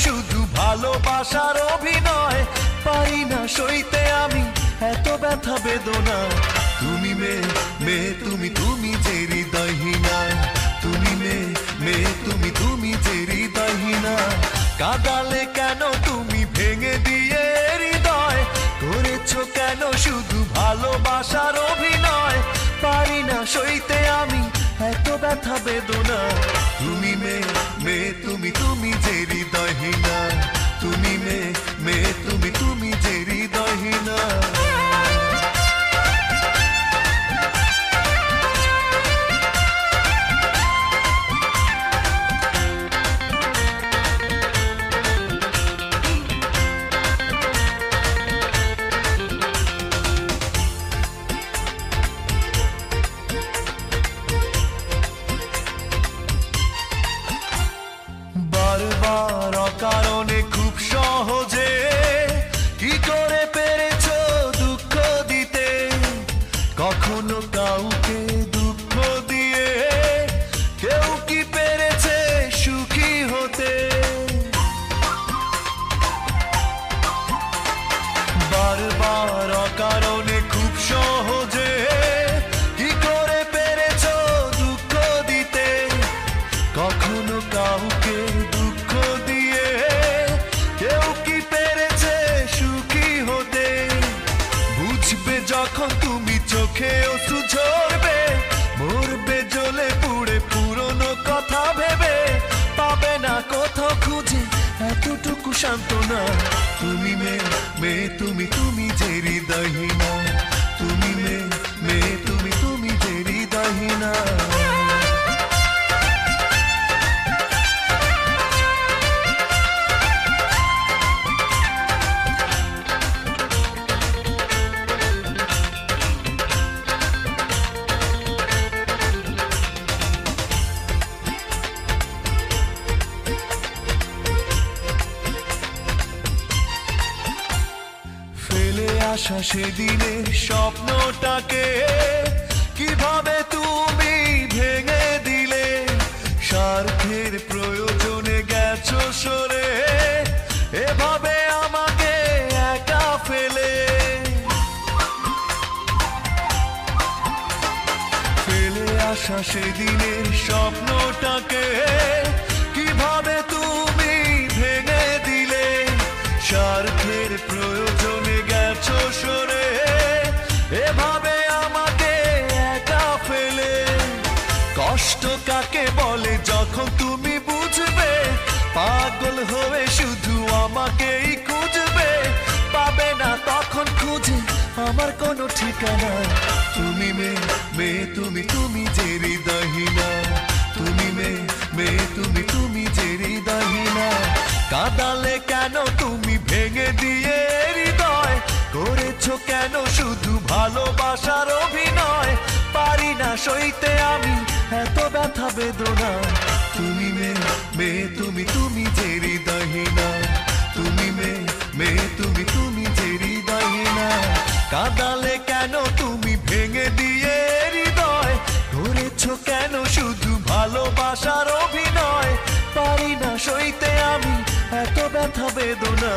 শুধু ভালোবাসার অভিনয়, পারি না সইতে আমি এত ব্যথা বেদনা। তুমি মেয়ে তুমি তুমি যে হৃদয়হীনা, তুমি মেয়ে তুমি যে হৃদয়হীনা। কাঁদালে কেন তুমি ভেঙে দিয়ে হৃদয়, করেছো কেন শুধু ভালোবাসার অভিনয়, পারি না সইতে আমি এত ব্যথা বেদনা। তুমি মেয়ে তুমি তুমি যে হৃদয়হীনা, তুমি মেয়ে তুমি তুমি যে হৃদয়হীনা। বারবার অকারণে খুব সহজে কি করে পেরেছো দুঃখ দিতে, কখনো কাউকে দুঃখ দিয়ে কেউ কি পেরেছে সুখী হতে। বারবার অকারণে খুব সহজে কি করে পেরেছো দুঃখ দিতে, কখনো কাউকে দুঃখ দিয়ে কেউ কি পেরেছে সুখী হতে। বুঝবে যখন তুমি চোখে অশ্রু ঝরবে, মরবে জ্বলে পুড়ে পুরনো কথা ভেবে, পাবে না কোথাও খুঁজে এতটুকু সান্ত্বনা। তুমি মেয়ে তুমি তুমি যে হৃদয়হীনা, তুমি মেয়ে তুমি তুমি যে হৃদয়হীনা। আশা সেদিনের স্বপ্নটাকে কিভাবে তুমি ভেঙে দিলে, স্বার্থের প্রয়োজনে গেছো সরে এভাবে আমাকে একা ফেলে। ফেলে আসা সেদিনের স্বপ্নটাকে কিভাবে তুমি ভেঙে দিলে, স্বার্থের প্রয়োজনে গেছো সরে এভাবে আমাকে একা ফেলে। কষ্ট কাকে বলে যখন তুমি বুঝবে, পাগল হয়ে শুধু আমাকেই খুঁজবে, পাবে না তখন খুঁজে আমার কোনো ঠিকানা। তুমি মেয়ে তুমি তুমি যে হৃদয়হীনা, তুমি মেয়ে তুমি তুমি যে হৃদয়হীনা। কাঁদালে কেন তুমি ভেঙে দিয়ে হৃদয়, করেছো কেন শুধু ভালোবাসার অভিনয়, পারি না সইতে আমি এত ব্যথা বেদনা। তুমি মেয়ে তুমি তুমি যে হৃদয়হীনা, তুমি মেয়ে তুমি তুমি যে হৃদয়হীনা। কাঁদালে কেন তুমি ভেঙে দিয়ে হৃদয়, করেছো কেন শুধু ভালোবাসার অভিনয়, পারি না সইতে আমি এত ব্যথা বেদনা।